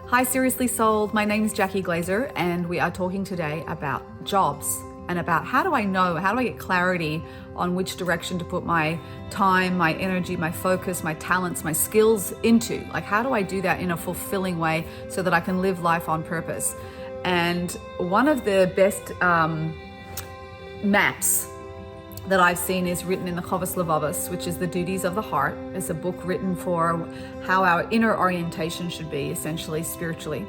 Hi, Seriously Sold. My name's Jackie Glaser, and we are talking today about jobs and about how do I get clarity on which direction to put my time, my energy, my focus, my talents, my skills into. Like, how do I do that in a fulfilling way so that I can live life on purpose? And one of the best maps that I've seen is written in the Chovos Levavos, which is the duties of the heart. It's a book written for how our inner orientation should be, essentially spiritually.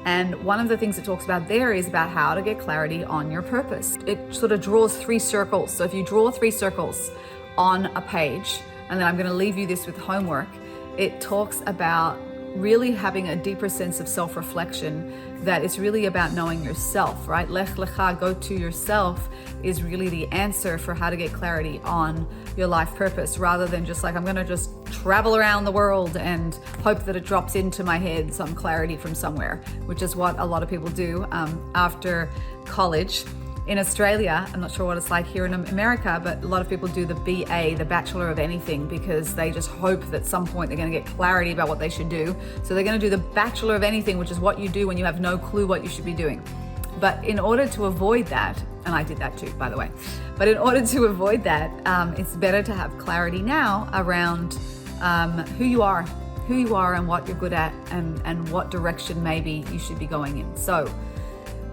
And one of the things it talks about there is about how to get clarity on your purpose. It sort of draws 3 circles. So if you draw 3 circles on a page, and then I'm going to leave you this with homework, it talks about really having a deeper sense of self-reflection, that it's really about knowing yourself, right? Lech lecha, go to yourself, is really the answer for how to get clarity on your life purpose, rather than just like, I'm going to just travel around the world and hope that it drops into my head some clarity from somewhere, which is what a lot of people do after college. In Australia, I'm not sure what it's like here in America, but a lot of people do the BA, the Bachelor of Anything, because they just hope that at some point they're going to get clarity about what they should do. So they're going to do the Bachelor of Anything, which is what you do when you have no clue what you should be doing. But in order to avoid that, and I did that too, by the way, but in order to avoid that, it's better to have clarity now around who you are and what you're good at, and what direction maybe you should be going in. So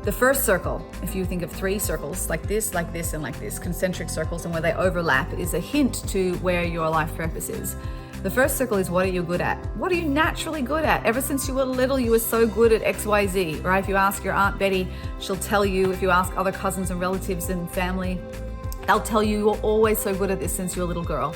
the first circle, if you think of 3 circles, like this, and like this, concentric circles, and where they overlap, is a hint to where your life purpose is. The first circle is, what are you good at? What are you naturally good at? Ever since you were little, you were so good at XYZ, right? If you ask your Aunt Betty, she'll tell you. If you ask other cousins and relatives and family, they'll tell you you're always so good at this since you're a little girl,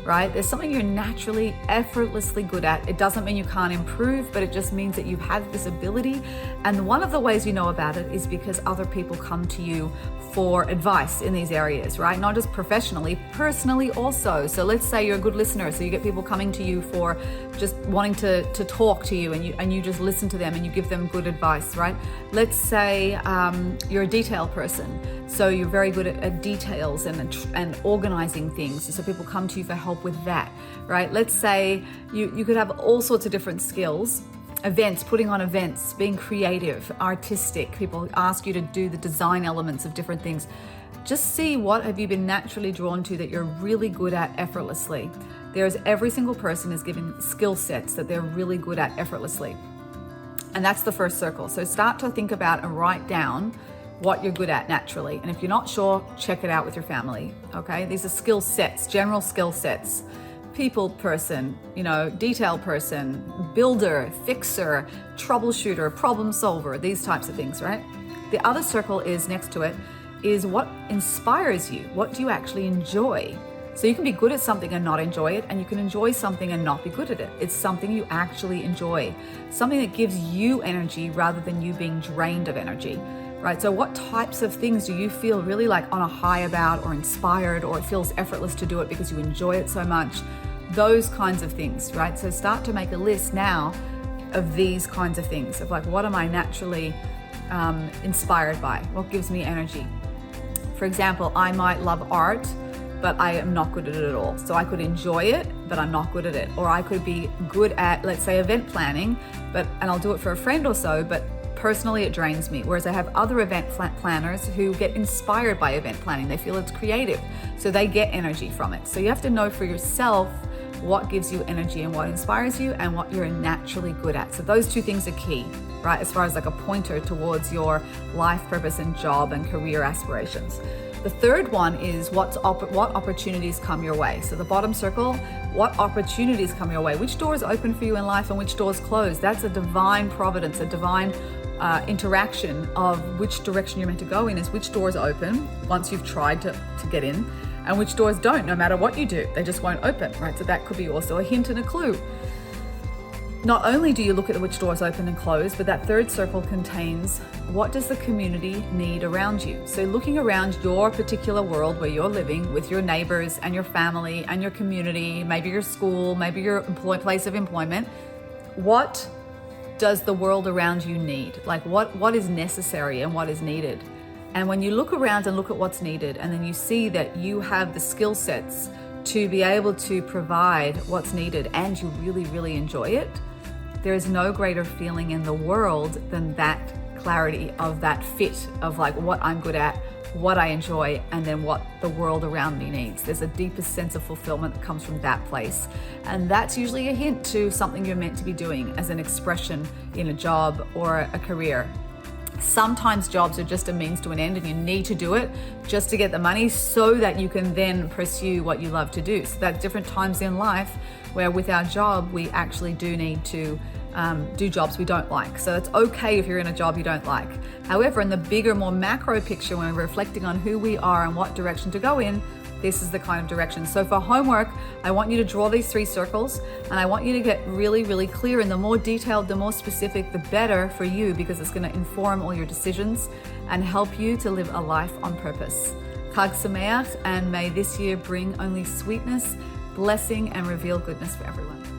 right? There's something you're naturally, effortlessly good at. It doesn't mean you can't improve, but it just means that you have this ability. And one of the ways you know about it is because other people come to you for advice in these areas, right? Not just professionally, personally also. So let's say you're a good listener, so you get people coming to you for just wanting to talk to you, and you just listen to them and you give them good advice, right? Let's say you're a detail person, so you're very good at details and organizing things, so people come to you for help with that, right? Let's say you could have all sorts of different skills. Events, putting on events, being creative, artistic. People ask you to do the design elements of different things. Just see, what have you been naturally drawn to that you're really good at effortlessly. Every single person is given skill sets that they're really good at effortlessly. And that's the first circle. So start to think about and write down what you're good at naturally. And if you're not sure, check it out with your family, okay? These are skill sets, general skill sets. People person, detail person, builder, fixer, troubleshooter, problem solver, these types of things, right? The other circle is next to it is what inspires you. What do you actually enjoy? So you can be good at something and not enjoy it, and you can enjoy something and not be good at it. It's something you actually enjoy, something that gives you energy rather than you being drained of energy, right? So what types of things do you feel really like on a high about, or inspired, or it feels effortless to do it because you enjoy it so much? Those kinds of things, right? So start to make a list now of these kinds of things, of like, what am I naturally inspired by? What gives me energy? For example, I might love art, but I am not good at it at all. So I could enjoy it, but I'm not good at it. Or I could be good at, let's say, event planning, and I'll do it for a friend or so, but personally it drains me. Whereas I have other event planners who get inspired by event planning. They feel it's creative, so they get energy from it. So you have to know for yourself what gives you energy and what inspires you and what you're naturally good at. So those 2 things are key, right? As far as like a pointer towards your life purpose and job and career aspirations. The third one is what opportunities come your way. So the bottom circle, what opportunities come your way? Which doors open for you in life and which doors close? That's a divine providence, a divine interaction of which direction you're meant to go in, is which doors open once you've tried to get in, and which doors don't. No matter what you do, they just won't open, right? So that could be also a hint and a clue. Not only do you look at which doors open and close, but that third circle contains, what does the community need around you? So looking around your particular world where you're living with your neighbors and your family and your community, maybe your school, maybe your place of employment, what does the world around you need? Like what is necessary and what is needed? And when you look around and look at what's needed, and then you see that you have the skill sets to be able to provide what's needed and you really, really enjoy it, there is no greater feeling in the world than that clarity of that fit of like what I'm good at, what I enjoy, and then what the world around me needs. There's a deepest sense of fulfillment that comes from that place. And that's usually a hint to something you're meant to be doing as an expression in a job or a career. Sometimes jobs are just a means to an end and you need to do it just to get the money so that you can then pursue what you love to do. So that's different times in life where with our job, we actually do need to do jobs we don't like. So it's okay if you're in a job you don't like. However, in the bigger, more macro picture, when we're reflecting on who we are and what direction to go in, this is the kind of direction. So for homework, I want you to draw these 3 circles and I want you to get really, really clear. And the more detailed, the more specific, the better for you, because it's going to inform all your decisions and help you to live a life on purpose. Chag Sameach, and may this year bring only sweetness, blessing, and reveal goodness for everyone.